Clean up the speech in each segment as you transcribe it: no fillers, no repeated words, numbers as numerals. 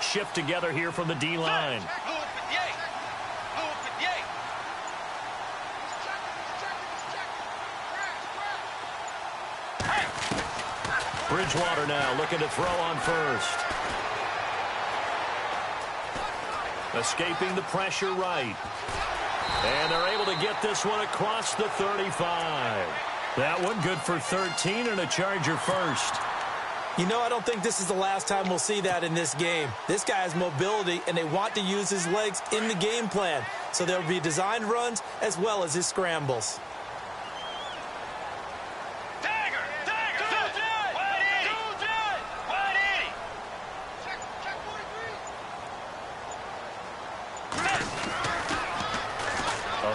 shift together here from the D-line. Bridgewater now looking to throw on first. Escaping the pressure right. And they're able to get this one across the 35. That one good for 13 and a Charger first. You know, I don't think this is the last time we'll see that in this game. This guy has mobility, and they want to use his legs in the game plan. So there'll be designed runs as well as his scrambles.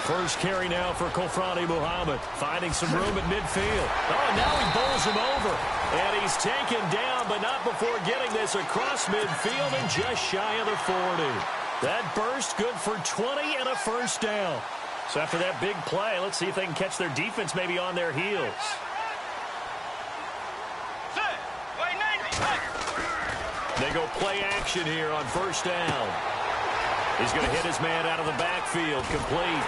First carry now for Kofrani Muhammad, finding some room at midfield. Oh, now he bowls him over. And he's taken down, but not before getting this across midfield and just shy of the 40. That burst good for 20 and a first down. So after that big play, let's see if they can catch their defense maybe on their heels. They go play action here on first down. He's going to hit his man out of the backfield, complete.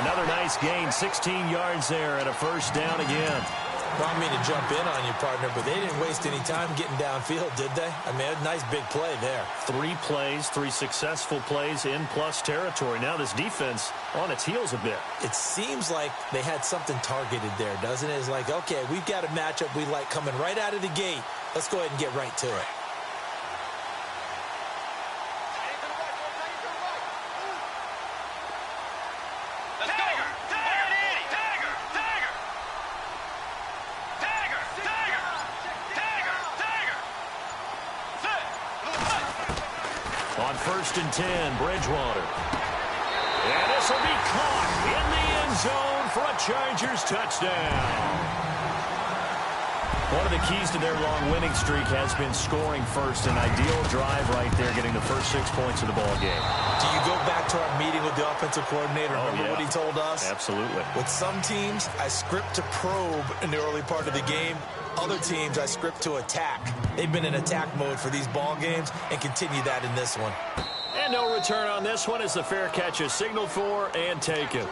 Another nice gain, 16 yards there and a first down again. Well, I mean to jump in on you, partner, but they didn't waste any time getting downfield, did they? I mean, a nice big play there. 3 plays, 3 successful plays in plus territory. Now this defense on its heels a bit. It seems like they had something targeted there, doesn't it? It's like, okay, we've got a matchup we like coming right out of the gate. Let's go ahead and get right to it. On 1st and 10, Bridgewater. And this will be caught in the end zone for a Chargers touchdown. One of the keys to their long winning streak has been scoring first. An ideal drive right there, getting the first 6 points of the ball game. Do you go back to our meeting with the offensive coordinator? Remember what he told us? Absolutely. With some teams, I script to probe in the early part of the game. Other teams, I script to attack. They've been in attack mode for these ball games and continue that in this one. And no return on this one as the fair catch is signaled for and taken.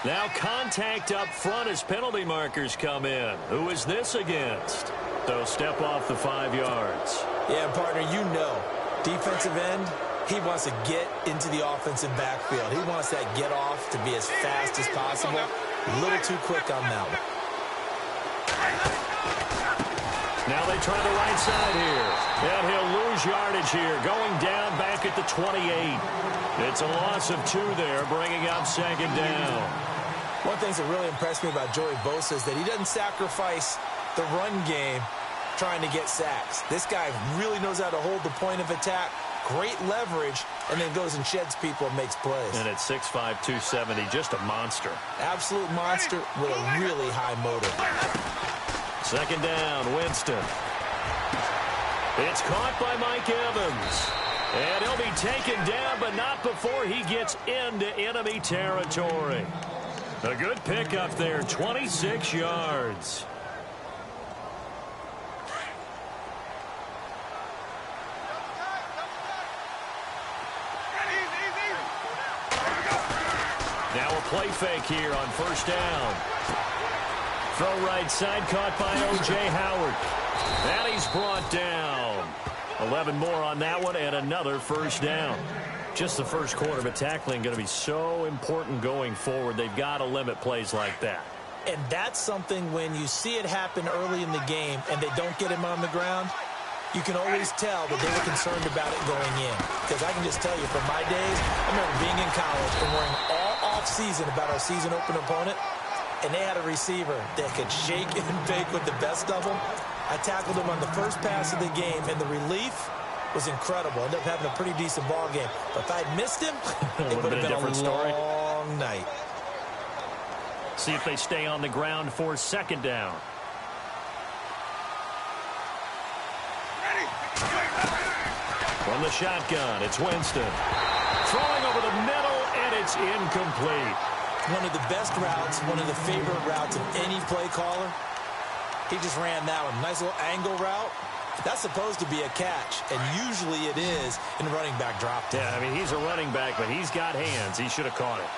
Now contact up front as penalty markers come in. Who is this against? They'll step off the 5 yards. Yeah, partner, you know, defensive end, he wants to get into the offensive backfield. He wants that get off to be as fast as possible. A little too quick on that one. Now they try the right side here. And he'll lose yardage here, going down back at the 28. It's a loss of 2 there, bringing up 2nd down. One thing that really impressed me about Joey Bosa is that he doesn't sacrifice the run game trying to get sacks. This guy really knows how to hold the point of attack, great leverage, and then goes and sheds people and makes plays. And at 6'5", 270, just a monster. Absolute monster with a really high motor. 2nd down, Winston. It's caught by Mike Evans. And he'll be taken down, but not before he gets into enemy territory. A good pickup there, 26 yards. Now a play fake here on 1st down. Throw right side, caught by O.J. Howard. And he's brought down. 11 more on that one, and another 1st down. Just the first quarter, but tackling going to be so important going forward. They've got to limit plays like that. And that's something when you see it happen early in the game and they don't get him on the ground, you can always tell that they were concerned about it going in. Because I can just tell you from my days, I remember being in college and worrying all off-season about our season open opponent, and they had a receiver that could shake and bake with the best of them. I tackled him on the first pass of the game, and the relief was incredible. Ended up having a pretty decent ball game. But if I'd missed him, it would have been a different story. Long night. See if they stay on the ground for 2nd down. From the shotgun, it's Winston. Throwing over the middle, and it's incomplete. One of the best routes, one of the favorite routes of any play caller. He just ran that one. Nice little angle route. That's supposed to be a catch, and usually it is in running back drop down. Yeah, I mean, he's a running back, but he's got hands. He should have caught it.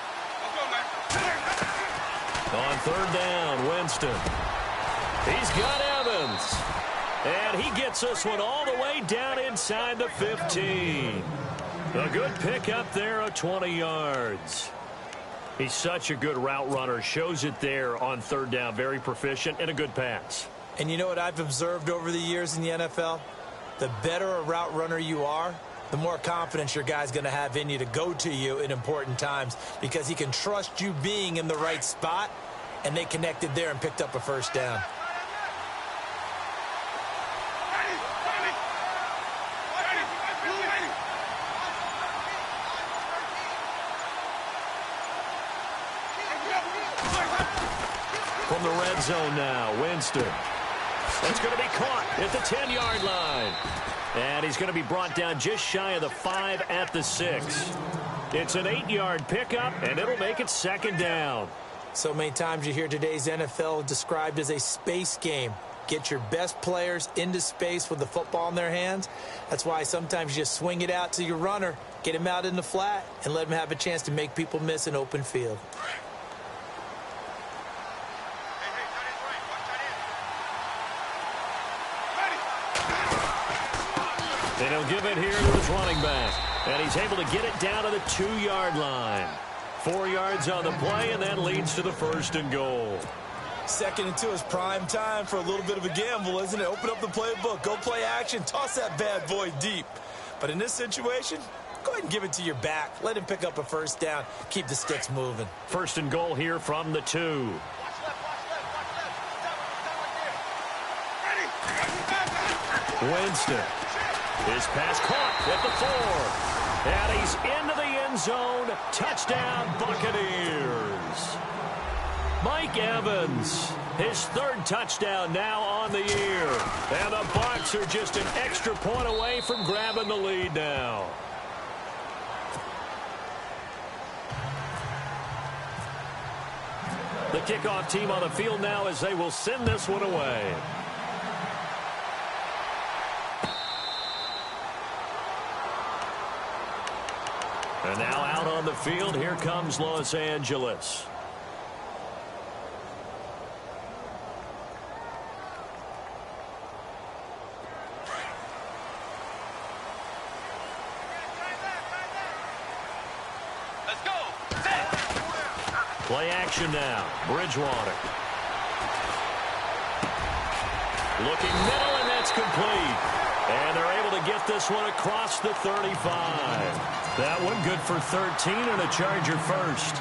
On third down, Winston. He's got Evans. And he gets this one all the way down inside the 15. A good pick up there of 20 yards. He's such a good route runner. Shows it there on third down. Very proficient and a good pass. And you know what I've observed over the years in the NFL? The better a route runner you are, the more confidence your guy's going to have in you to go to you in important times because he can trust you being in the right spot, and they connected there and picked up a first down. From the red zone now, Winston. It's going to be caught at the 10-yard line. And he's going to be brought down just shy of the 5 at the 6. It's an 8-yard pickup, and it'll make it second down. So many times you hear today's NFL described as a space game. Get your best players into space with the football in their hands. That's why sometimes you just swing it out to your runner, get him out in the flat, and let him have a chance to make people miss an open field. And he'll give it here to his running back. And he's able to get it down to the 2-yard line. 4 yards on the play, and that leads to the first and goal. Second and 2 is prime time for a little bit of a gamble, isn't it? Open up the playbook, go play action, toss that bad boy deep. But in this situation, go ahead and give it to your back. Let him pick up a first down. Keep the sticks moving. First and goal here from the 2. Winston. His pass caught at the 4. And he's into the end zone. Touchdown, Buccaneers. Mike Evans, his third touchdown now on the year. And the Bucs are just an extra point away from grabbing the lead now. The kickoff team on the field now as they will send this one away. And now out on the field, here comes Los Angeles. Let's go. Play action now. Bridgewater. Looking middle, and that's complete. And they're able to get this one across the 35. That one good for 13 and a Charger first.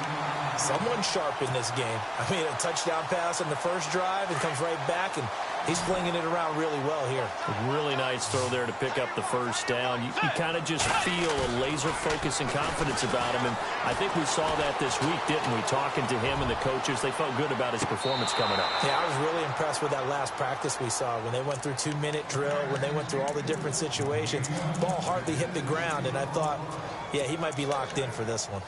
Someone sharp in this game. I mean, a touchdown pass on the first drive and comes right back, and he's flinging it around really well here. A really nice throw there to pick up the first down. You kind of just feel a laser focus and confidence about him, and I think we saw that this week, didn't we? Talking to him and the coaches, they felt good about his performance coming up. Yeah, I was really impressed with that last practice we saw when they went through 2-minute drill, when they went through all the different situations. Ball hardly hit the ground, and I thought, yeah, he might be locked in for this one.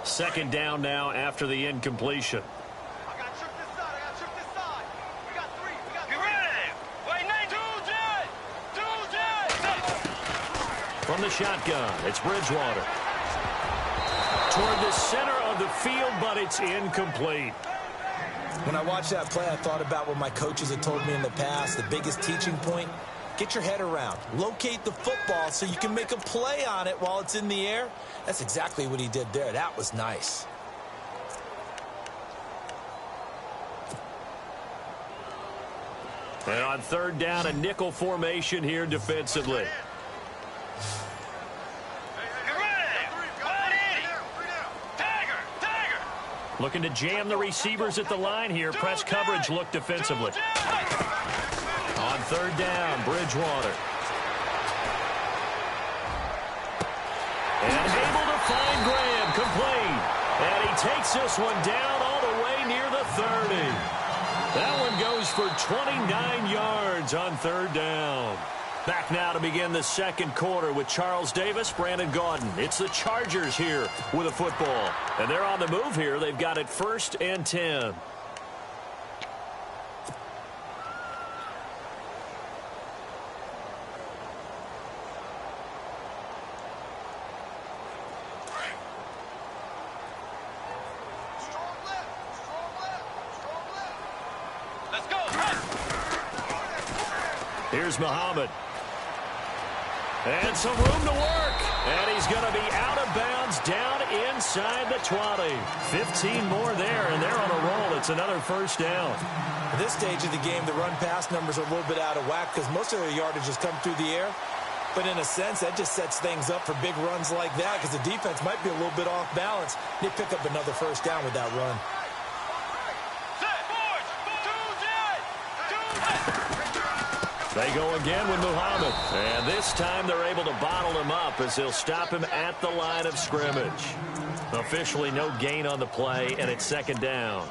Second down now after the incompletion. I got tripped this side. We got 3. Get ready. Wait, Nate. From the shotgun, it's Bridgewater. Toward the center of the field, but it's incomplete. When I watched that play, I thought about what my coaches had told me in the past. The biggest teaching point, get your head around. Locate the football so you can make a play on it while it's in the air. That's exactly what he did there. That was nice. And on third down, a nickel formation here defensively. Looking to jam the receivers at the line here. Press coverage look defensively. On third down, Bridgewater. And able to find Graham, complete. And he takes this one down all the way near the 30. That one goes for 29 yards on third down. Back now to begin the second quarter with Charles Davis, Brandon Gaudin. It's the Chargers here with a football. And they're on the move here. They've got it 1st and 10. Let's go. Here's Muhammad. And some room to work. And he's going to be out of bounds down inside the 20. 15 more there, and they're on a roll. It's another first down. At this stage of the game, the run-pass numbers are a little bit out of whack because most of their yardage has come through the air. But in a sense, that just sets things up for big runs like that because the defense might be a little bit off balance. They pick up another first down with that run. They go again with Muhammad. And this time they're able to bottle him up as they'll stop him at the line of scrimmage. Officially no gain on the play, and it's second down.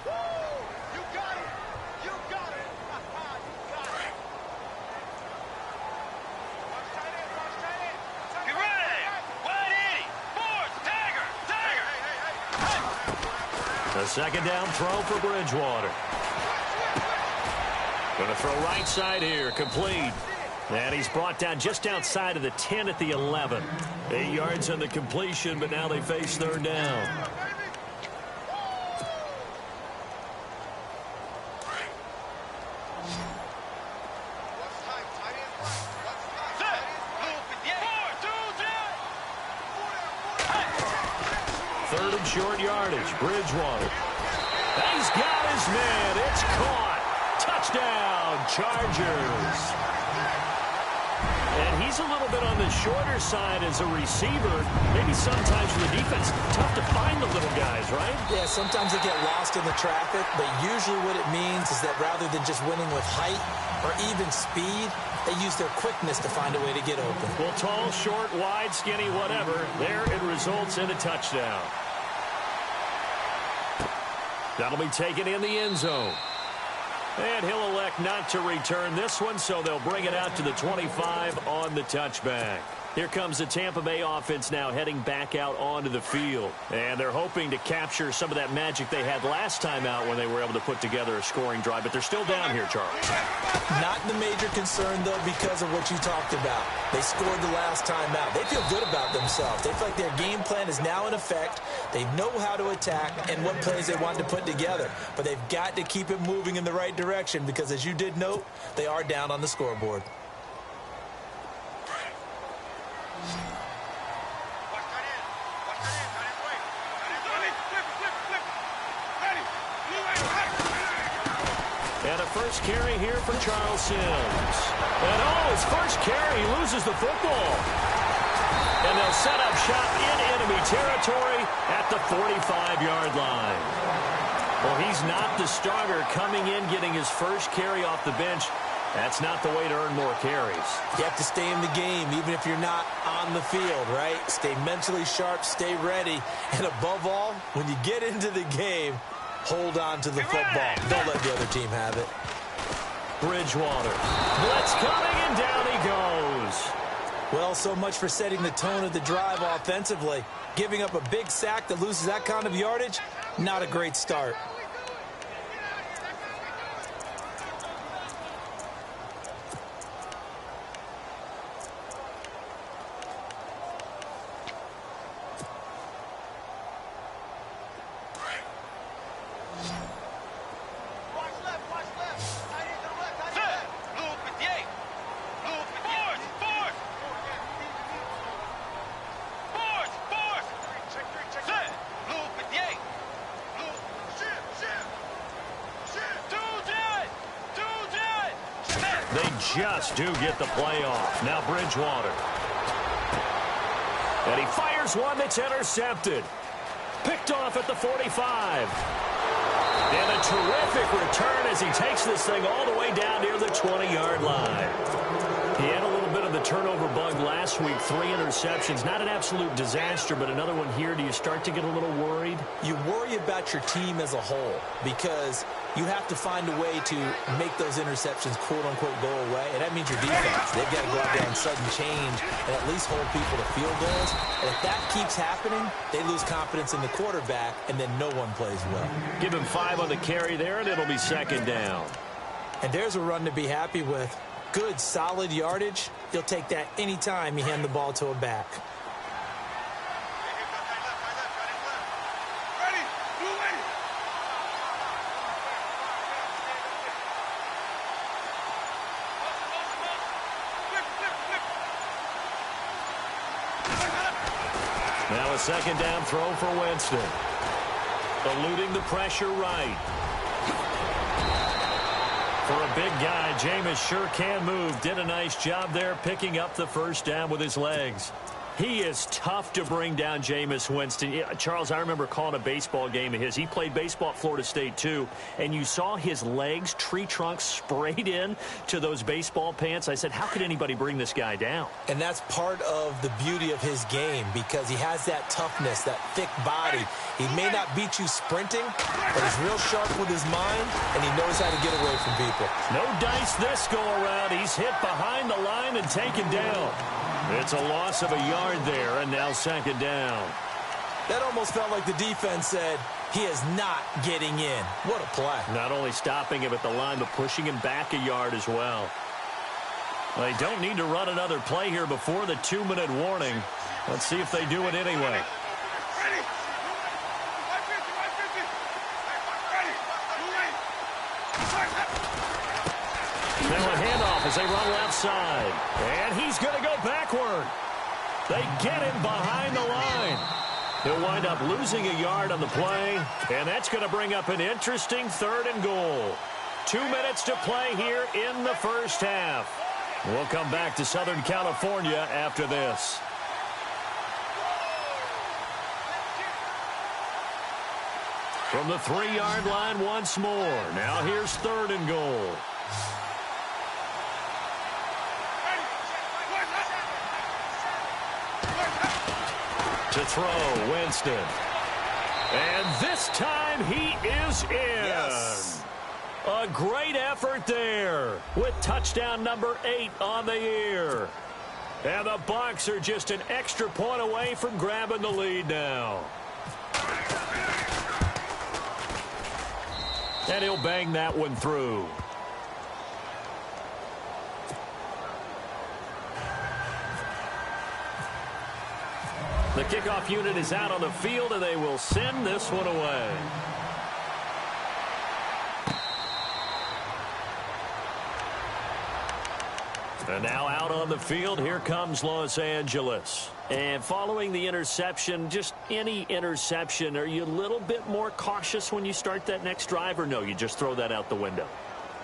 You got it. You got it. Get ready. 180. Force. Tiger. Tiger. A second down throw for Bridgewater. Going to throw right side here, complete. And he's brought down just outside of the 10 at the 11. 8 yards on the completion, but now they face third down. Third and short yardage, Bridgewater. He's got his man. It's caught. Touchdown, Chargers. And he's a little bit on the shorter side as a receiver. Maybe sometimes for the defense, tough to find the little guys, right? Yeah, sometimes they get lost in the traffic, but usually what it means is that rather than just winning with height or even speed, they use their quickness to find a way to get open. Well, tall, short, wide, skinny, whatever, there it results in a touchdown. That'll be taken in the end zone. And he'll elect not to return this one, so they'll bring it out to the 25 on the touchback. Here comes the Tampa Bay offense now heading back out onto the field. And they're hoping to capture some of that magic they had last time out when they were able to put together a scoring drive. But they're still down here, Charles. Not the major concern, though, because of what you talked about. They scored the last time out. They feel good about themselves. They feel like their game plan is now in effect. They know how to attack and what plays they want to put together. But they've got to keep it moving in the right direction because, as you did note, they are down on the scoreboard. And a first carry here for Charles Sims. And his first carry, he loses the football. And they'll set up shop in enemy territory at the 45-yard line. Well, he's not the starter coming in, getting his first carry off the bench. That's not the way to earn more carries. You have to stay in the game, even if you're not on the field, right? Stay mentally sharp, stay ready. And above all, when you get into the game, hold on to the football. Don't let the other team have it. Bridgewater. Blitz coming, and down he goes. Well, so much for setting the tone of the drive offensively. Giving up a big sack that loses that kind of yardage, not a great start. Just do get the play off. Now Bridgewater. And he fires one that's intercepted. Picked off at the 45. And a terrific return as he takes this thing all the way down near the 20-yard line. He had a little bit of the turnover bug last week. 3 interceptions. Not an absolute disaster, but another one here. Do you start to get a little worried? You worry about your team as a whole because you have to find a way to make those interceptions, quote-unquote, go away. And that means your defense. They've got to go out there and sudden change and at least hold people to field goals. And if that keeps happening, they lose confidence in the quarterback, and then no one plays well. Give him 5 on the carry there, and it'll be second down. And there's a run to be happy with. Good, solid yardage. You'll take that anytime you hand the ball to a back. Now a second down throw for Winston. Eluding the pressure right. For a big guy, Jameis sure can move. Did a nice job there picking up the first down with his legs. He is tough to bring down, Jameis Winston. Yeah, Charles, I remember calling a baseball game of his. He played baseball at Florida State, too, and you saw his legs, tree trunks sprayed in to those baseball pants. I said, how could anybody bring this guy down? And that's part of the beauty of his game because he has that toughness, that thick body. He may not beat you sprinting, but he's real sharp with his mind, and he knows how to get away from people. No dice this go-around. He's hit behind the line and taken down. It's a loss of a yard there, and now second down. That almost felt like the defense said, he is not getting in. What a play. Not only stopping him at the line, but pushing him back a yard as well. They don't need to run another play here before the 2-minute warning. Let's see if they do it anyway. Now a handoff as they run left side. And he's going to go backward. They get him behind the line. He'll wind up losing a yard on the play. And that's going to bring up an interesting 3rd and goal. 2 minutes to play here in the first half. We'll come back to Southern California after this. From the 3-yard line once more. Now here's 3rd and goal. To throw, Winston. And this time he is in. Yes. A great effort there with touchdown number 8 on the year. And the Bucs are just an extra point away from grabbing the lead now. And he'll bang that one through. The kickoff unit is out on the field, and they will send this one away. And now out on the field, here comes Los Angeles. And following the interception, just any interception, are you a little bit more cautious when you start that next drive, or no, you just throw that out the window?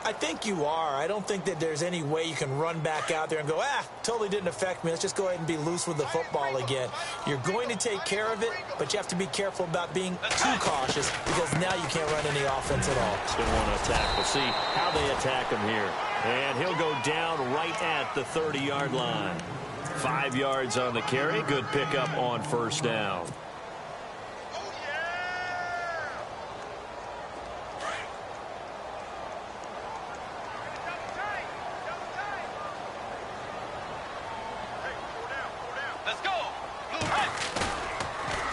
I think you are. I don't think that there's any way you can run back out there and go, totally didn't affect me. Let's just go ahead and be loose with the football again. You're going to take care of it, but you have to be careful about being too cautious because now you can't run any offense at all. Still want to attack. We'll see how they attack him here. And he'll go down right at the 30-yard line. 5 yards on the carry. Good pickup on first down.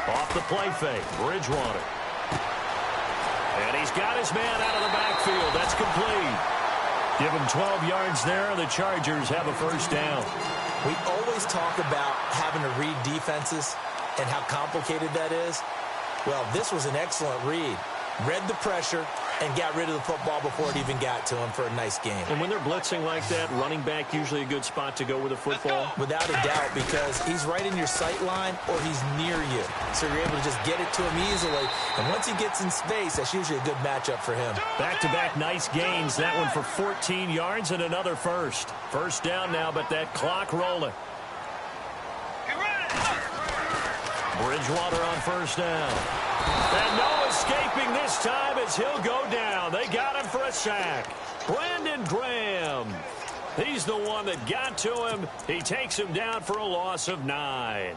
Off the play fake, Bridgewater. And he's got his man out of the backfield. That's complete. Give him 12 yards there. The Chargers have a first down. We always talk about having to read defenses and how complicated that is. Well, this was an excellent read. Read the pressure and got rid of the football before it even got to him for a nice game. And when they're blitzing like that, running back usually a good spot to go with the football? Without a doubt, because he's right in your sight line or he's near you. So you're able to just get it to him easily. And once he gets in space, that's usually a good matchup for him. Back-to-back nice gains. That one for 14 yards and another first. First down now, but that clock rolling. Bridgewater on first down. And no escaping this time as he'll go down. They got him for a sack. Brandon Graham. He's the one that got to him. He takes him down for a loss of 9.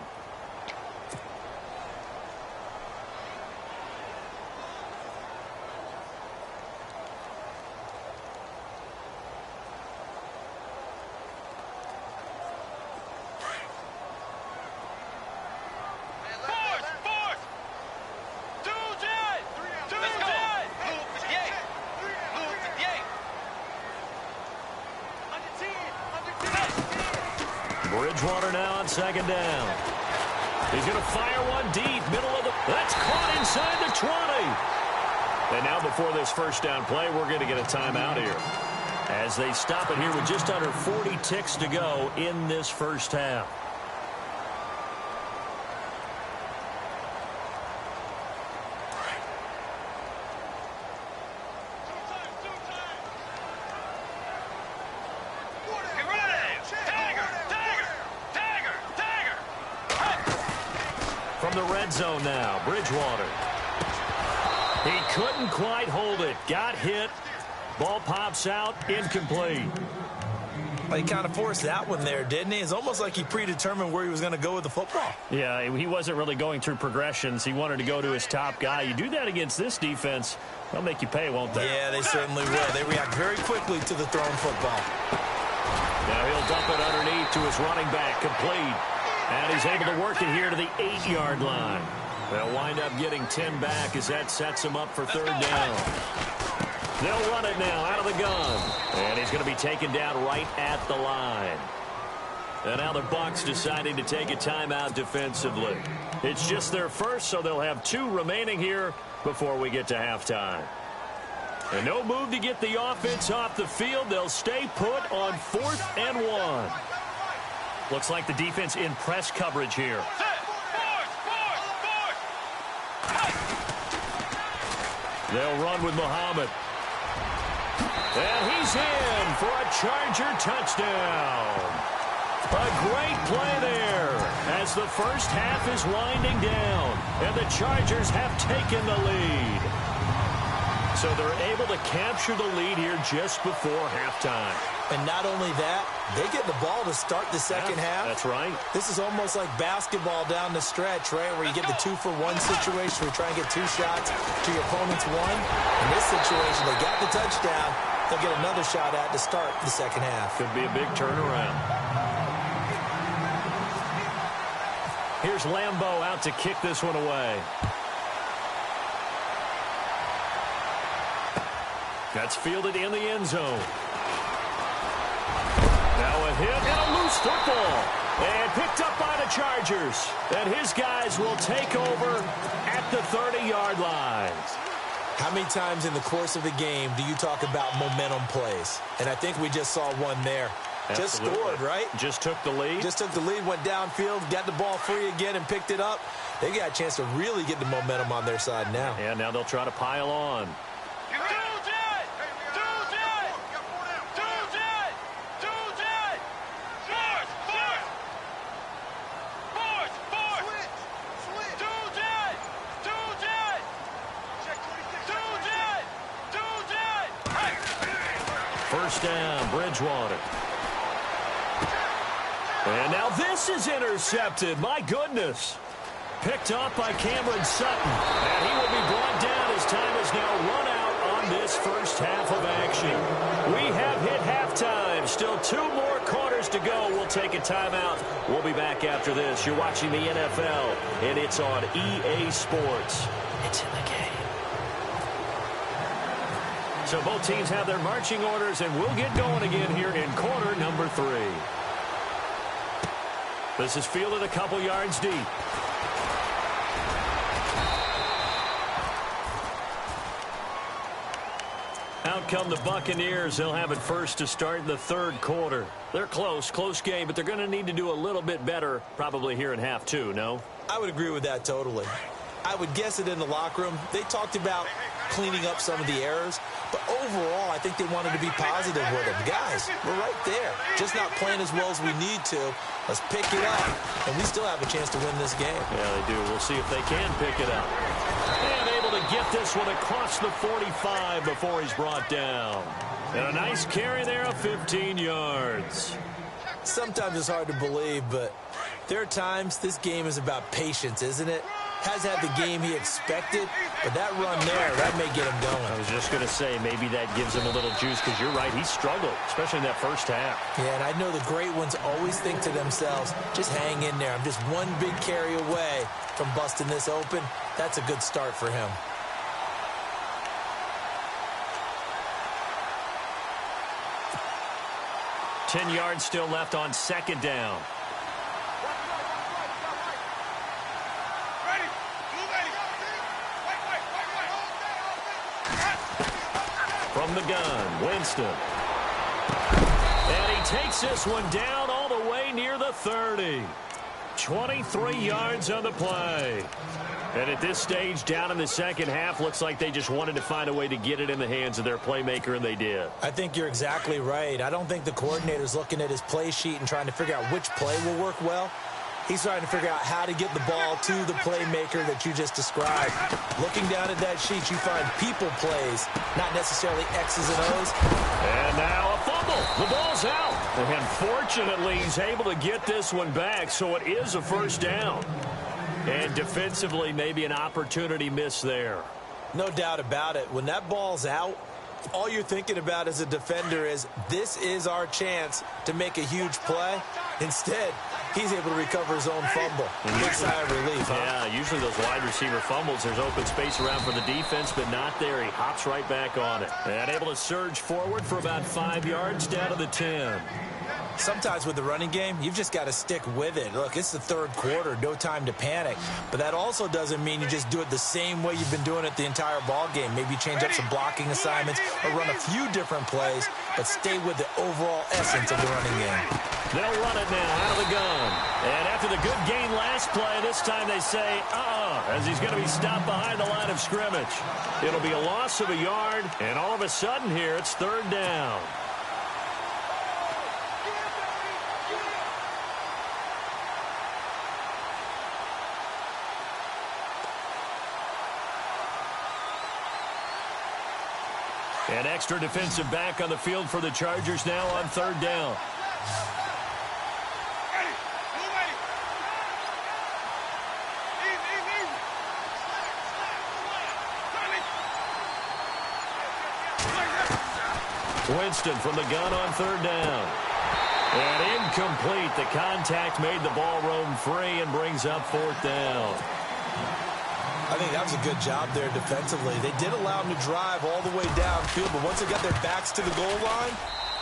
Bridgewater now on second down. He's going to fire one deep, middle of the... That's caught inside the 20. And now before this first down play, we're going to get a timeout here, as they stop it here with just under 40 ticks to go in this first half. From the red zone now, Bridgewater. He couldn't quite hold it. Got hit. Ball pops out, incomplete. Well, he kind of forced that one there, didn't he? It's almost like he predetermined where he was going to go with the football. Yeah, he wasn't really going through progressions. He wanted to go to his top guy. You do that against this defense, they'll make you pay, won't they? Yeah, they certainly will. They react very quickly to the thrown football. Now he'll dump it underneath to his running back, complete. And he's able to work it here to the 8-yard line. They'll wind up getting 10 back as that sets him up for third down. They'll run it now out of the gun. And he's going to be taken down right at the line. And now the Bucs deciding to take a timeout defensively. It's just their first, so they'll have 2 remaining here before we get to halftime. And no move to get the offense off the field. They'll stay put on 4th and 1. Looks like the defense in press coverage here. They'll run with Muhammad. And he's in for a Charger touchdown. A great play there as the first half is winding down. And the Chargers have taken the lead. So they're able to capture the lead here just before halftime. And not only that, they get the ball to start the second half. That's right. This is almost like basketball down the stretch, right, where you get the 2-for-1 situation where you try and get 2 shots to your opponent's 1. In this situation, they got the touchdown. They'll get another shot at to start the second half. Could be a big turnaround. Here's Lambeau out to kick this one away. That's fielded in the end zone. Now a hit and a loose football. And picked up by the Chargers. And his guys will take over at the 30-yard line. How many times in the course of the game do you talk about momentum plays? And I think we just saw one there. Absolutely. Just scored, right? Just took the lead. Just took the lead, went downfield, got the ball free again and picked it up. They got a chance to really get the momentum on their side now. And now they'll try to pile on. First down, Bridgewater. And now this is intercepted. My goodness. Picked up by Cameron Sutton. And he will be brought down as time is now run out on this first half of action. We have hit halftime. Still 2 more quarters to go. We'll take a timeout. We'll be back after this. You're watching the NFL, and it's on EA Sports. It's in the game. So both teams have their marching orders, and we'll get going again here in quarter number 3. This is fielded a couple yards deep. Out come the Buccaneers. They'll have it first to start in the 3rd quarter. They're close game, but they're going to need to do a little bit better probably here in half 2, no? I would agree with that totally. I would guess it in the locker room. They talked about cleaning up some of the errors, but overall, I think they wanted to be positive with them. Guys, we're right there. Just not playing as well as we need to. Let's pick it up, and we still have a chance to win this game. Yeah, they do. We'll see if they can pick it up. And able to get this one across the 45 before he's brought down. And a nice carry there of 15 yards. Sometimes it's hard to believe, but there are times this game is about patience, isn't it? Has had the game he expected, but that run there, that may get him going. I was just going to say, maybe that gives him a little juice, because you're right, he struggled, especially in that first half. Yeah, and I know the great ones always think to themselves, just hang in there. I'm just one big carry away from busting this open. That's a good start for him. $10 yards still left on second down. From the gun, Winston. And he takes this one down all the way near the 30. 23 yards on the play. And at this stage, down in the second half, looks like they just wanted to find a way to get it in the hands of their playmaker, and they did. I think you're exactly right. I don't think the coordinator's looking at his play sheet and trying to figure out which play will work well. He's trying to figure out how to get the ball to the playmaker that you just described. Looking down at that sheet, you find people plays, not necessarily X's and O's. And now a fumble. The ball's out. And fortunately, he's able to get this one back, so it is a first down. And defensively, maybe an opportunity miss there. No doubt about it. When that ball's out, all you're thinking about as a defender is, this is our chance to make a huge play. Instead, he's able to recover his own fumble. Big sigh of relief, huh? Yeah, usually those wide receiver fumbles, there's open space around for the defense, but not there. He hops right back on it. And able to surge forward for about 5 yards down to the 10. Sometimes with the running game, you've just got to stick with it. Look, it's the third quarter, no time to panic. But that also doesn't mean you just do it the same way you've been doing it the entire ball game. Maybe change up some blocking assignments or run a few different plays, but stay with the overall essence of the running game. They'll run it now out of the gun. And after the good gain last play, this time they say, as he's going to be stopped behind the line of scrimmage. It'll be a loss of a yard, and all of a sudden here, it's third down. An extra defensive back on the field for the Chargers now on third down. Winston from the gun on third down. And incomplete. The contact made the ball roam free and brings up fourth down. I think that was a good job there defensively. They did allow them to drive all the way downfield, but once they got their backs to the goal line,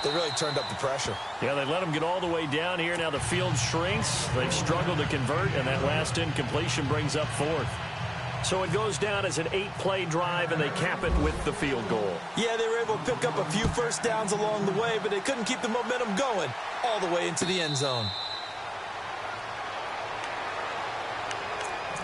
they really turned up the pressure. Yeah, they let them get all the way down here. Now the field shrinks. They've struggled to convert, and that last incompletion brings up fourth. So it goes down as an 8-play drive, and they cap it with the field goal. Yeah, they were able to pick up a few first downs along the way, but they couldn't keep the momentum going all the way into the end zone.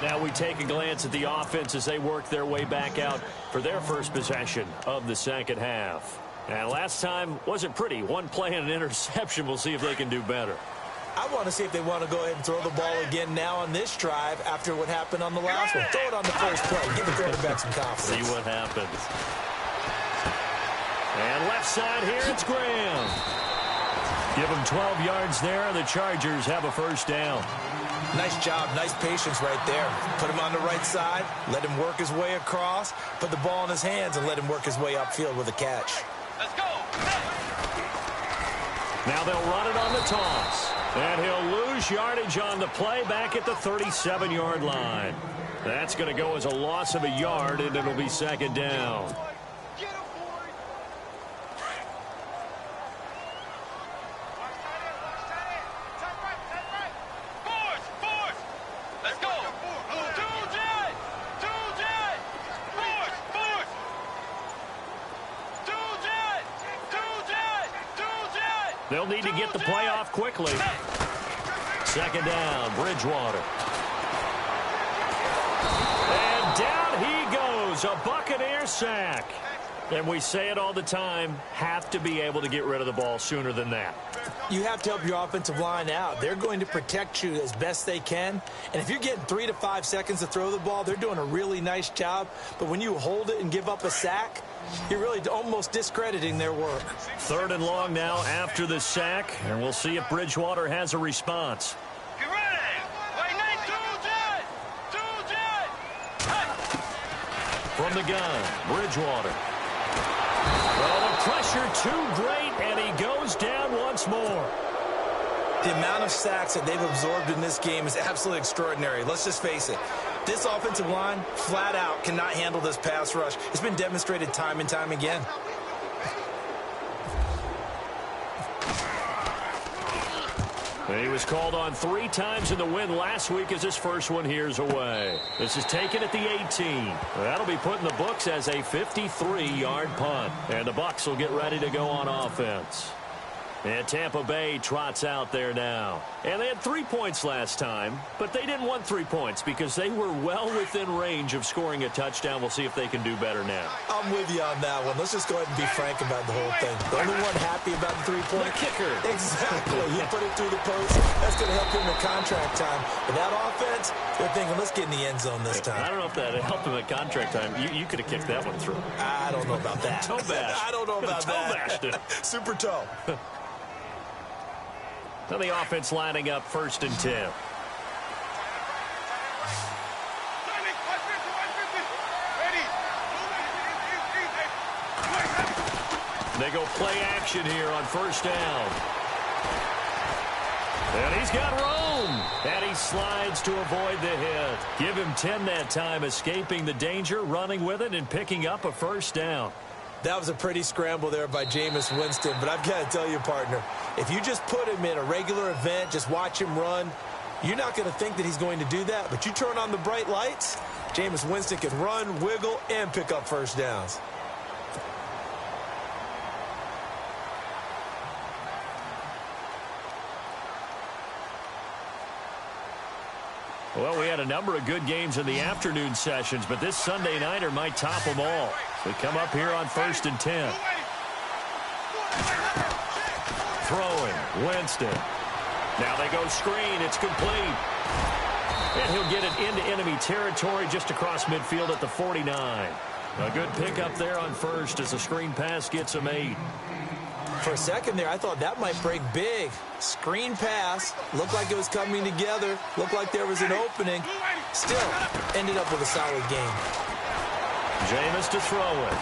Now we take a glance at the offense as they work their way back out for their first possession of the second half. And last time wasn't pretty. One play and an interception. We'll see if they can do better. I want to see if they want to go ahead and throw the ball again now on this drive after what happened on the last one. Throw it on the first play. Give the quarterback some confidence. See what happens. And left side here, it's Graham. Give him 12 yards there, and the Chargers have a first down. Nice job, nice patience right there. Put him on the right side, let him work his way across, put the ball in his hands, and let him work his way upfield with a catch. Let's go. Now they'll run it on the toss. And he'll lose yardage on the play back at the 37-yard line. That's going to go as a loss of a yard, and it'll be second down. They'll need to get the play off quickly. Second down, Bridgewater. And down he goes, a Buccaneer sack. And we say it all the time, have to be able to get rid of the ball sooner than that. You have to help your offensive line out. They're going to protect you as best they can. And if you're getting 3 to 5 seconds to throw the ball, they're doing a really nice job. But when you hold it and give up a sack, you're really almost discrediting their work. Third and long now after the sack, and we'll see if Bridgewater has a response. Get ready. From the gun, Bridgewater. Well, the pressure too great, and he goes down once more. The amount of sacks that they've absorbed in this game is absolutely extraordinary. Let's just face it. This offensive line, flat out, cannot handle this pass rush. It's been demonstrated time and time again. He was called on 3 times in the win last week as his first one here's away. This is taken at the 18. That'll be put in the books as a 53-yard punt. And the Bucs will get ready to go on offense. And Tampa Bay trots out there now. And they had 3 points last time, but they didn't want 3 points because they were well within range of scoring a touchdown. We'll see if they can do better now. I'm with you on that one. Let's just go ahead and be frank about the whole thing. The only one happy about the 3-point kicker. Exactly. He put it through the post. That's going to help him in contract time. But that offense, they're thinking, let's get in the end zone this time. I don't know if that helped him at contract time. You could have kicked that one through. I don't know about that. Toe bash. I don't know about toe that. bashed it. Super toe. So the offense lining up 1st and 10. They go play action here on 1st down. And he's got room. And he slides to avoid the hit. Give him 10 that time, escaping the danger, running with it, and picking up a 1st down. That was a pretty scramble there by Jameis Winston, but I've got to tell you, partner, if you just put him in a regular event, just watch him run, you're not going to think that he's going to do that. But you turn on the bright lights, Jameis Winston can run, wiggle, and pick up 1st downs. Well, we had a number of good games in the afternoon sessions, but this Sunday nighter might top them all. We come up here on 1st and 10. Throwing, Winston. Now they go screen. It's complete. And he'll get it into enemy territory just across midfield at the 49. A good pickup there on 1st as the screen pass gets him 8. For a second there, I thought that might break big. Screen pass. Looked like it was coming together. Looked like there was an opening. Still, ended up with a solid game. Jameis to throw it.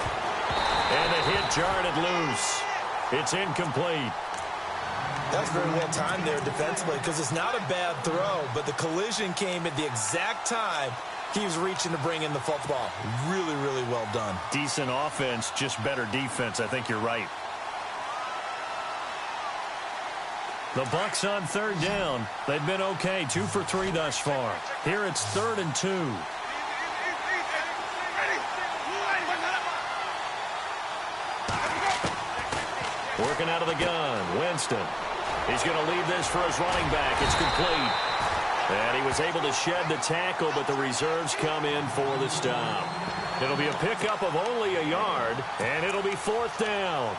And the hit jarred it loose. It's incomplete. That's very well timed there defensively because it's not a bad throw, but the collision came at the exact time he was reaching to bring in the football. Really, really well done. Decent offense, just better defense. I think you're right. The Bucs on 3rd down. They've been okay, 2 for 3 thus far. Here it's 3rd and 2. Working out of the gun, Winston. He's going to leave this for his running back. It's complete. And he was able to shed the tackle, but the reserves come in for the stop. It'll be a pickup of only a yard, and it'll be 4th down.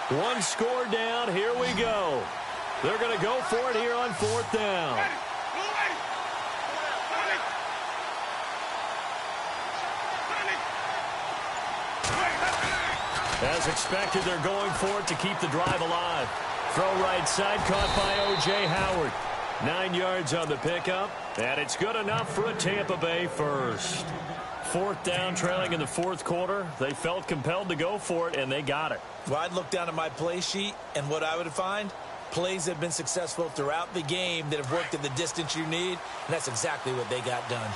One score down. Here we go. They're going to go for it here on 4th down. As expected, they're going for it to keep the drive alive. Throw right side, caught by O.J. Howard. 9 yards on the pickup, and it's good enough for a Tampa Bay 1st. 4th down, trailing in the 4th quarter. They felt compelled to go for it, and they got it. Well, I'd look down at my play sheet, and what I would find, plays that have been successful throughout the game that have worked at the distance you need, and that's exactly what they got done.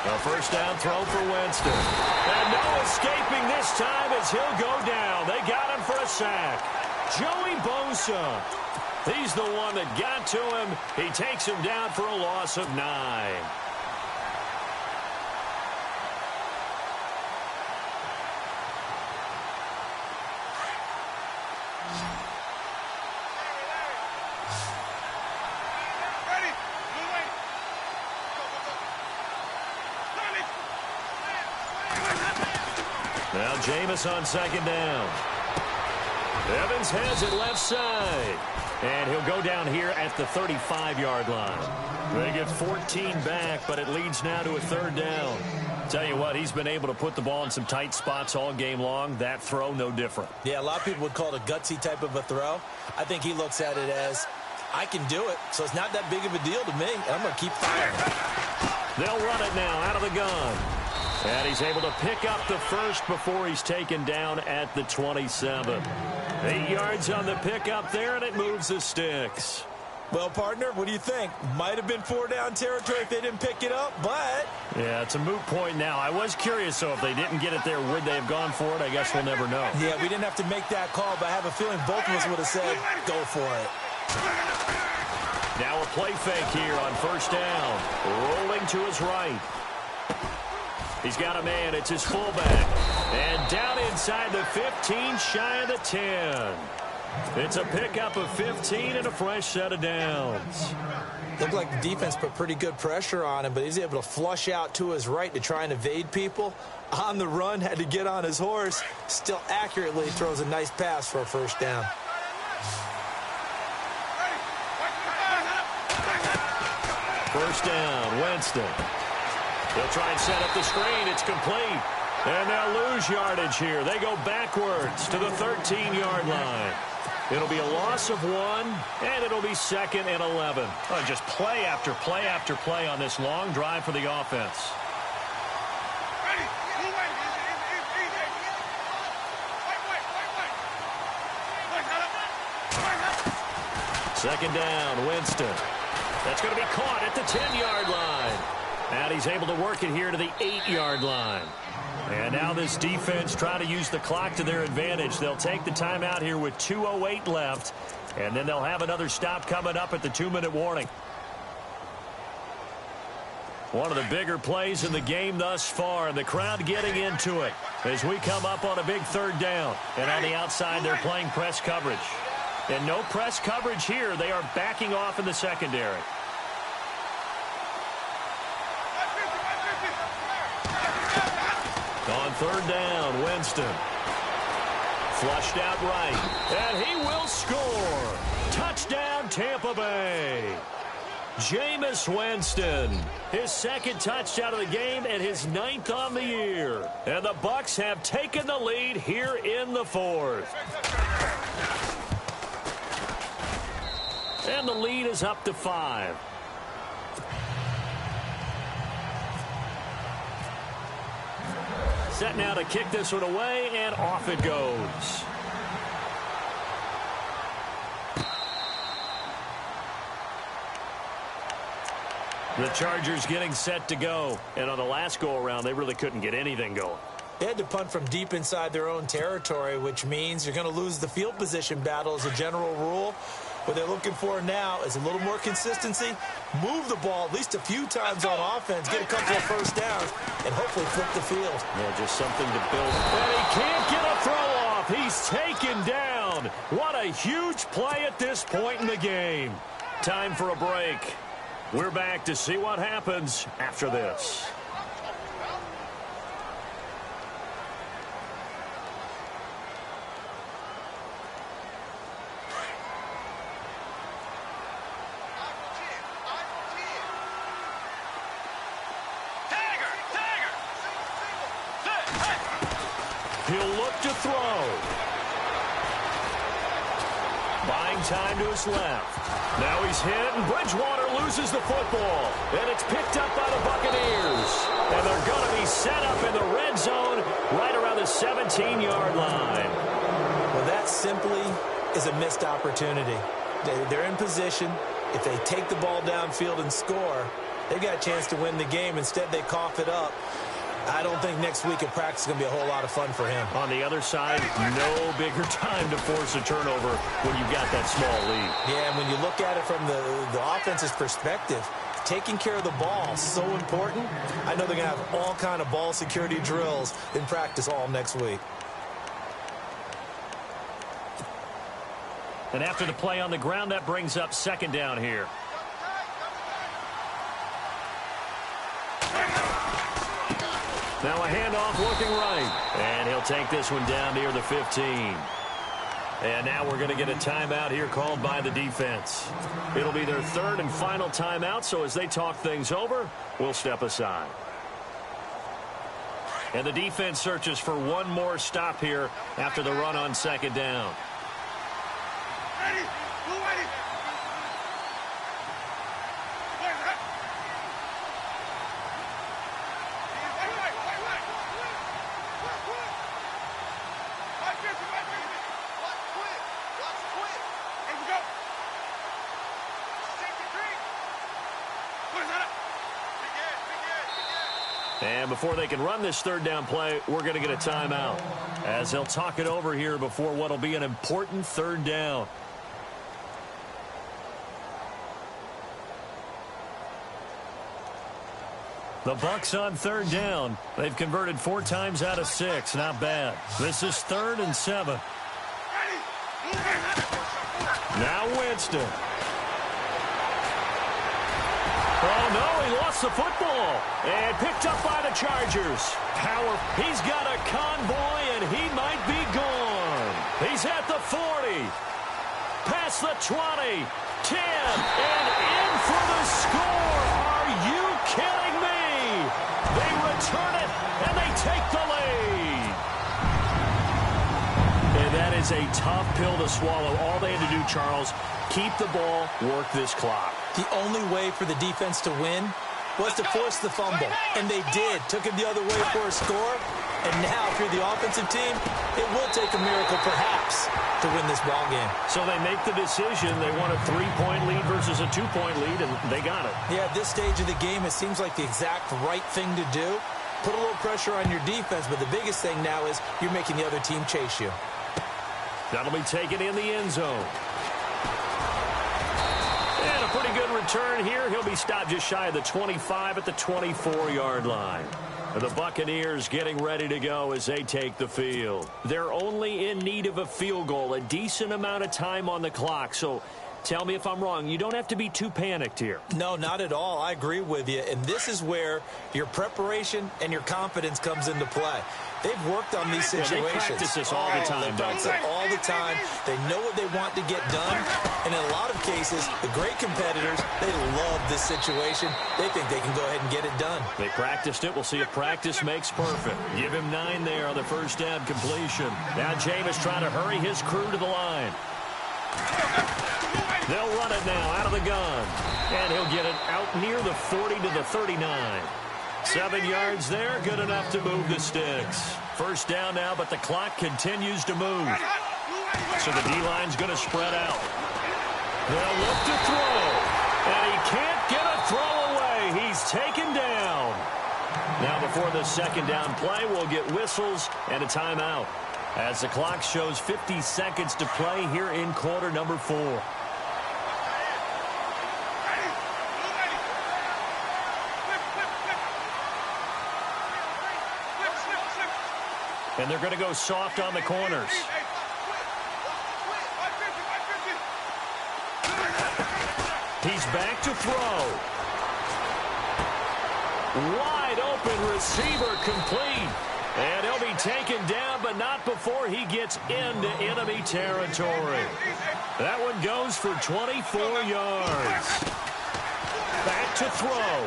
A 1st down throw for Winston. And no escaping this time as he'll go down. They got him for a sack. Joey Bosa. He's the one that got to him. He takes him down for a loss of 9. Now Jameis on 2nd down. Evans has it left side. And he'll go down here at the 35-yard line. They get 14 back, but it leads now to a 3rd down. Tell you what, he's been able to put the ball in some tight spots all game long. That throw, no different. Yeah, a lot of people would call it a gutsy type of a throw. I think he looks at it as, I can do it, so it's not that big of a deal to me, and I'm going to keep firing. They'll run it now out of the gun. And he's able to pick up the 1st before he's taken down at the 27. 8 yards on the pickup there, and it moves the sticks. Well, partner, what do you think? Might have been 4-down territory if they didn't pick it up, but... Yeah, it's a moot point now. I was curious, so if they didn't get it there, would they have gone for it? I guess we'll never know. Yeah, we didn't have to make that call, but I have a feeling both of us would have said, go for it. Now a play fake here on first down. Rolling to his right. He's got a man. It's his fullback. And down inside the 15, shy of the 10. It's a pickup of 15 and a fresh set of downs. Looked like the defense put pretty good pressure on him, but he's able to flush out to his right to try and evade people. On the run, had to get on his horse. Still accurately throws a nice pass for a first down. First down, Winston. They'll try and set up the screen. It's complete. And they'll lose yardage here. They go backwards to the 13-yard line. It'll be a loss of 1, and it'll be 2nd and 11. Oh, just play after play after play on this long drive for the offense. Second down, Winston. That's going to be caught at the 10-yard line. And he's able to work it here to the 8-yard line. And now this defense trying to use the clock to their advantage. They'll take the timeout here with 2:08 left. And then they'll have another stop coming up at the 2-minute warning. One of the bigger plays in the game thus far, and the crowd getting into it as we come up on a big third down. And on the outside, they're playing press coverage. And no press coverage here. They are backing off in the secondary. On third down, Winston. Flushed out right. And he will score. Touchdown, Tampa Bay. Jameis Winston, his second touchdown of the game and his 9th on the year. And the Bucs have taken the lead here in the 4th. And the lead is up to 5. Set now to kick this one away, and off it goes. The Chargers getting set to go. And on the last go-around, they really couldn't get anything going. They had to punt from deep inside their own territory, which means you're going to lose the field position battle as a general rule. What they're looking for now is a little more consistency, move the ball at least a few times on offense, get a couple of first downs, and hopefully flip the field. Yeah, just something to build. And he can't get a throw off. He's taken down. What a huge play at this point in the game. Time for a break. We're back to see what happens after this. He'll look to throw. Buying time to his left. Now he's hit, and Bridgewater loses the football. And it's picked up by the Buccaneers. And they're going to be set up in the red zone right around the 17-yard line. Well, that simply is a missed opportunity. They're in position. If they take the ball downfield and score, they've got a chance to win the game. Instead, they cough it up. I don't think next week at practice is going to be a whole lot of fun for him. On the other side, no bigger time to force a turnover when you've got that small lead. Yeah, and when you look at it from the offense's perspective, taking care of the ball is so important. I know they're going to have all kind of ball security drills in practice all next week. And after the play on the ground, that brings up second down here. Now a handoff looking right. And he'll take this one down near the 15. And now we're going to get a timeout here called by the defense. It'll be their third and final timeout, so as they talk things over, we'll step aside. And the defense searches for one more stop here after the run on second down. Ready? Who ready? And before they can run this third down play, we're going to get a timeout, as they'll talk it over here before what will be an important third down. The Bucs on third down. They've converted 4 times out of 6. Not bad. This is 3rd and 7. Now Winston. Oh, no, he lost the football. And picked up by the Chargers. He's got a convoy, and he might be gone. He's at the 40. Past the 20. 10. And in for the score. Are you kidding me? They return it, and they take the lead. And that is a tough pill to swallow. All they had to do, Charles, keep the ball, work this clock. The only way for the defense to win was to force the fumble, and they did. Took it the other way for a score, and now if you're the offensive team, it will take a miracle perhaps to win this ball game. So they make the decision. They want a 3-point lead versus a 2-point lead, and they got it. Yeah, at this stage of the game, it seems like the exact right thing to do. Put a little pressure on your defense, but the biggest thing now is you're making the other team chase you. That'll be taken in the end zone. And a pretty good return here. He'll be stopped just shy of the 25 at the 24-yard line. The Buccaneers getting ready to go as they take the field. They're only in need of a field goal, a decent amount of time on the clock. So tell me if I'm wrong. You don't have to be too panicked here. No, not at all. I agree with you. And this is where your preparation and your confidence comes into play. They've worked on these situations. They practice this all the time, don't they? All the time. They know what they want to get done. And in a lot of cases, the great competitors, they love this situation. They think they can go ahead and get it done. They practiced it. We'll see if practice makes perfect. Give him 9 there on the first down completion. Now Jameis trying to hurry his crew to the line. They'll run it now out of the gun. And he'll get it out near the 40 to the 39. 7 yards there, good enough to move the sticks. First down now, but the clock continues to move. So the D-line's going to spread out. They'll look to throw. And he can't get a throw away. He's taken down. Now before the second down play, we'll get whistles and a timeout, as the clock shows 50 seconds to play here in quarter number 4. And they're going to go soft on the corners. He's back to throw. Wide open receiver complete. And he'll be taken down, but not before he gets into enemy territory. That one goes for 24 yards. Back to throw.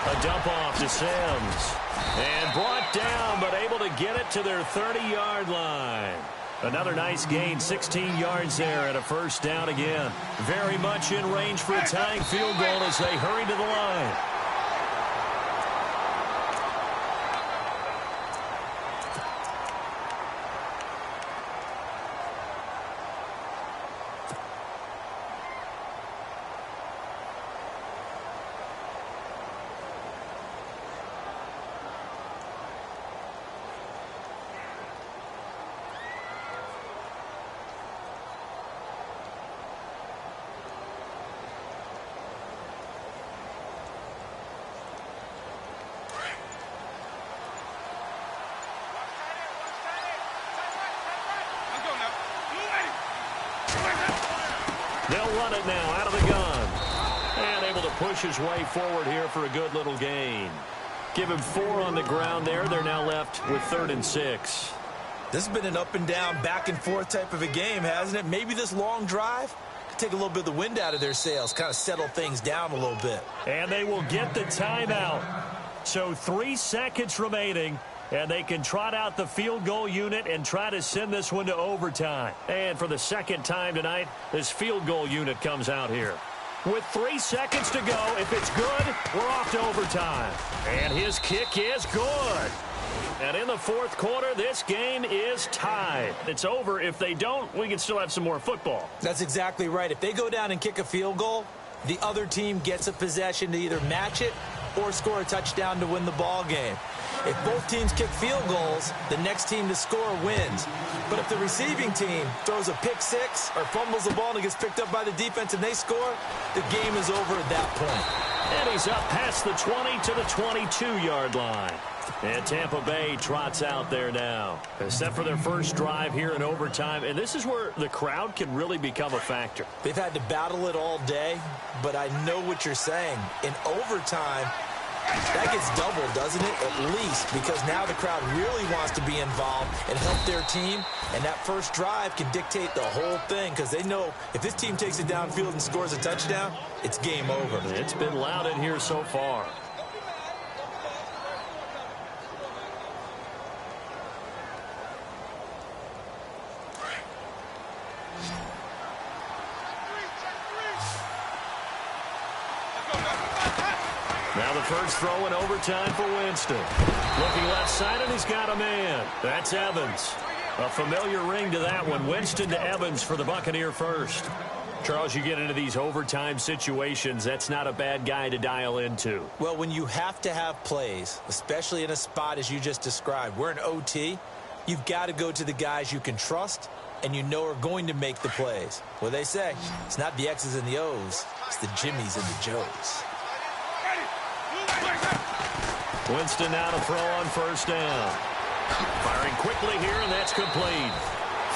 A dump off to Sims. And brought down, but able to get it to their 30-yard line. Another nice gain, 16 yards there, and a first down again. Very much in range for a tying field goal as they hurry to the line. They'll run it now out of the gun. And able to push his way forward here for a good little gain. Give him 4 on the ground there. They're now left with 3rd and 6. This has been an up and down, back and forth type of a game, hasn't it? Maybe this long drive could take a little bit of the wind out of their sails, kind of settle things down a little bit. And they will get the timeout. So 3 seconds remaining. And they can trot out the field goal unit and try to send this one to overtime. And for the second time tonight, this field goal unit comes out here. With 3 seconds to go, if it's good, we're off to overtime. And his kick is good. And in the fourth quarter, this game is tied. It's over. If they don't, we can still have some more football. That's exactly right. If they go down and kick a field goal, the other team gets a possession to either match it or score a touchdown to win the ball game. If both teams kick field goals, the next team to score wins. But if the receiving team throws a pick six or fumbles the ball and it gets picked up by the defense and they score, the game is over at that point. And he's up past the 20 to the 22-yard line. And Tampa Bay trots out there now. Except for their first drive here in overtime. And this is where the crowd can really become a factor. They've had to battle it all day, but I know what you're saying. In overtime, that gets doubled, doesn't it? At least, because now the crowd really wants to be involved and help their team. And that first drive can dictate the whole thing because they know if this team takes it downfield and scores a touchdown, it's game over. It's been loud in here so far. Now the first throw in overtime for Winston. Looking left side, and he's got a man. That's Evans. A familiar ring to that one. Winston to Evans for the Buccaneer first. Charles, you get into these overtime situations, that's not a bad guy to dial into. Well, when you have to have plays, especially in a spot as you just described, we're in OT, you've got to go to the guys you can trust and you know are going to make the plays. Well, they say it's not the X's and the O's, it's the Jimmys and the Joes. Winston now to throw on first down. Firing quickly here, and that's complete.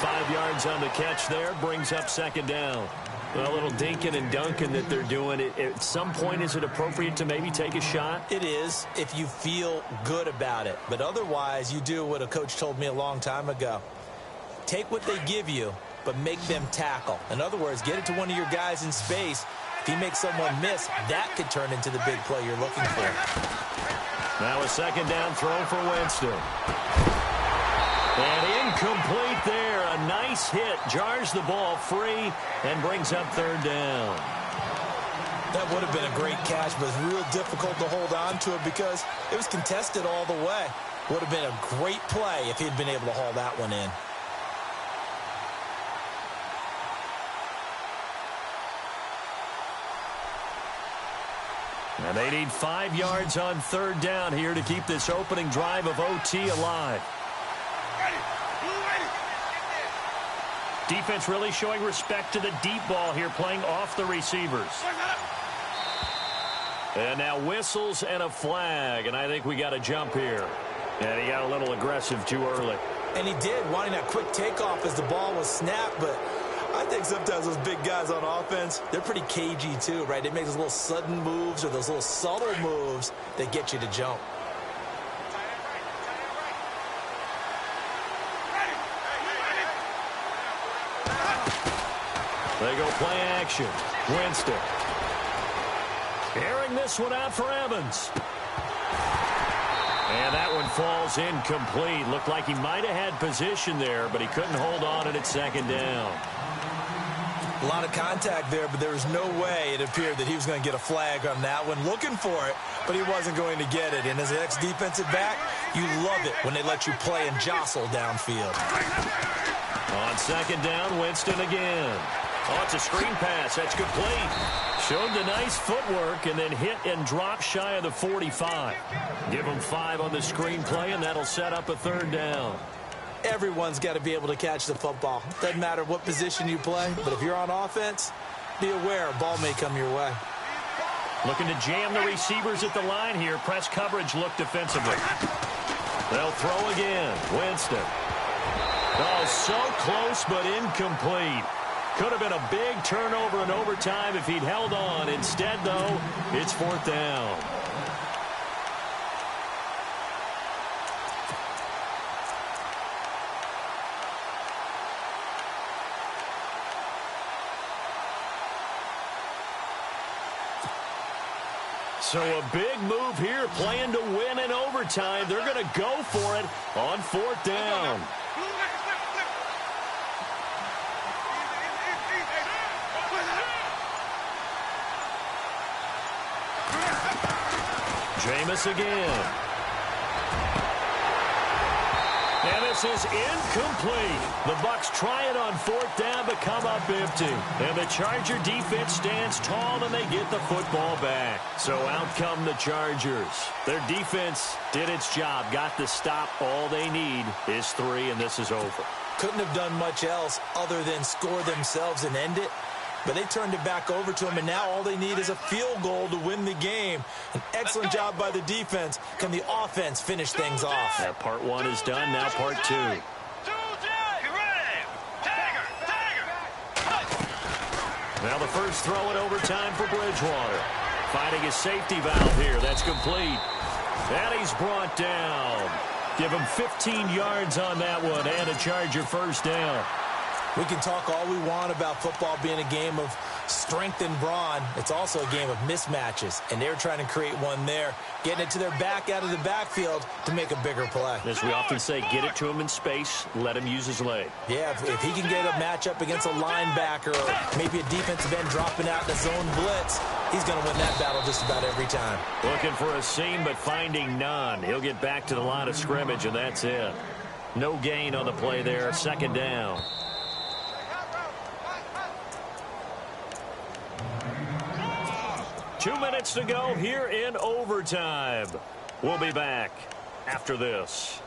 5 yards on the catch there, brings up second down. A little dinking and dunking that they're doing. At some point, is it appropriate to maybe take a shot? It is, if you feel good about it. But otherwise, you do what a coach told me a long time ago. Take what they give you, but make them tackle. In other words, get it to one of your guys in space. If he makes someone miss, that could turn into the big play you're looking for. Now a second down throw for Winston. And incomplete there. A nice hit. Jars the ball free and brings up third down. That would have been a great catch, but it's real difficult to hold on to it because it was contested all the way. Would have been a great play if he'd been able to haul that one in. And they need 5 yards on third down here to keep this opening drive of OT alive. Defense really showing respect to the deep ball here, playing off the receivers. And now whistles and a flag, and I think we got a jump here. And he got a little aggressive too early. And he did, wanting that quick takeoff as the ball was snapped, but I think sometimes those big guys on offense, they're pretty cagey too, right? They make those little sudden moves or those little subtle moves that get you to jump. They go play action. Winston. Airing this one out for Evans. And that one falls incomplete. Looked like he might have had position there, but he couldn't hold on at second down. A lot of contact there, but there was no way it appeared that he was going to get a flag on that one. Looking for it, but he wasn't going to get it. And as an ex-defensive back, you love it when they let you play and jostle downfield. On second down, Winston again. Oh, it's a screen pass. That's complete. Showed the nice footwork and then hit and drop shy of the 45. Give him 5 on the screen play, and that'll set up a third down. Everyone's got to be able to catch the football. Doesn't matter what position you play, but if you're on offense, be aware a ball may come your way. Looking to jam the receivers at the line here. Press coverage look defensively. They'll throw again. Winston. Oh, so close but incomplete. Could have been a big turnover in overtime if he'd held on. Instead, though, it's fourth down. So a big move here, playing to win in overtime. They're going to go for it on fourth down. Jameis again. And this is incomplete. The Bucs try it on fourth down, but come up empty. And the Charger defense stands tall, and they get the football back. So out come the Chargers. Their defense did its job, got the stop. All they need is 3, and this is over. Couldn't have done much else other than score themselves and end it. But they turned it back over to them, and now all they need is a field goal to win the game. An excellent job by the defense. Can the offense finish things off? That part 1 is done. Now part 2. Now the first throw in overtime for Bridgewater. Finding his safety valve here. That's complete. And he's brought down. Give him 15 yards on that one and a Charger first down. We can talk all we want about football being a game of strength and brawn. It's also a game of mismatches, and they're trying to create one there, getting it to their back out of the backfield to make a bigger play. As we often say, get it to him in space, let him use his leg. Yeah, if he can get a matchup against a linebacker or maybe a defensive end dropping out in a zone blitz, he's going to win that battle just about every time. Looking for a seam, but finding none. He'll get back to the line of scrimmage, and that's it. No gain on the play there, second down. Two minutes to go here in overtime. We'll be back after this.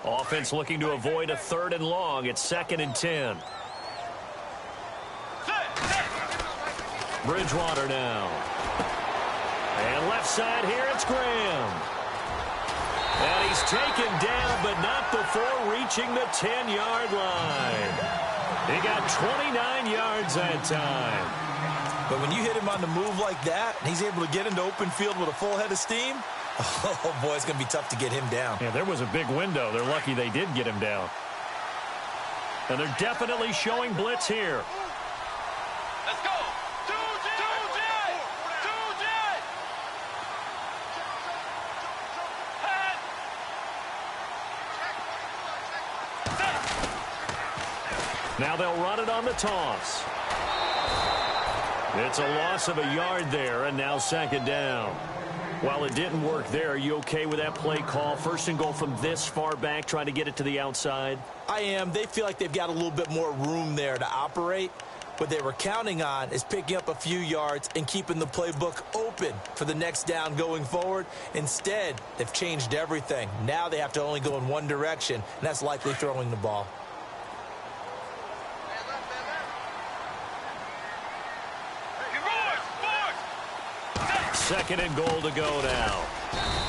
Offense looking to avoid a 3rd and long. It's 2nd and 10. Bridgewater now. And left side here, it's Graham. And he's taken down, but not before reaching the 10-yard line. He got 29 yards that time. But when you hit him on the move like that, and he's able to get into open field with a full head of steam, oh, boy, it's going to be tough to get him down. Yeah, there was a big window. They're lucky they did get him down. And they're definitely showing blitz here. Let's go. 2-J. Now they'll run it on the toss. It's a loss of a yard there, and now 2nd down. While it didn't work there, are you okay with that play call? 1st and goal from this far back, trying to get it to the outside? I am. They feel like they've got a little bit more room there to operate. What they were counting on is picking up a few yards and keeping the playbook open for the next down going forward. Instead, they've changed everything. Now they have to only go in one direction, and that's likely throwing the ball. Second and goal to go now.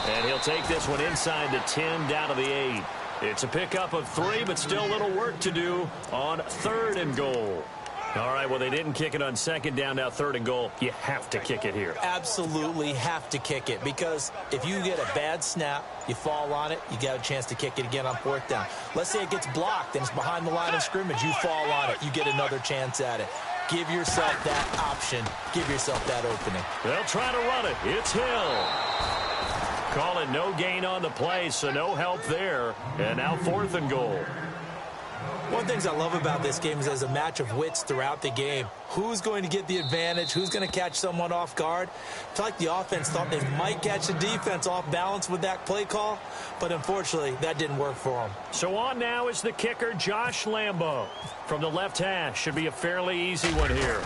And he'll take this one inside the 10, down to the 8. It's a pickup of 3, but still a little work to do on 3rd and goal. All right, well, they didn't kick it on 2nd down, now 3rd and goal. You have to kick it here. Absolutely have to kick it, because if you get a bad snap, you fall on it, you got a chance to kick it again on 4th down. Let's say it gets blocked and it's behind the line of scrimmage. You fall on it, you get another chance at it. Give yourself that option. Give yourself that opening. They'll try to run it. It's Hill. Call it no gain on the play, so no help there. And now 4th and goal. One of the things I love about this game is there's a match of wits throughout the game. Who's going to get the advantage? Who's going to catch someone off guard? I feel like the offense thought they might catch the defense off balance with that play call, but unfortunately, that didn't work for them. So on now is the kicker, Josh Lambo. From the left hash, should be a fairly easy one here.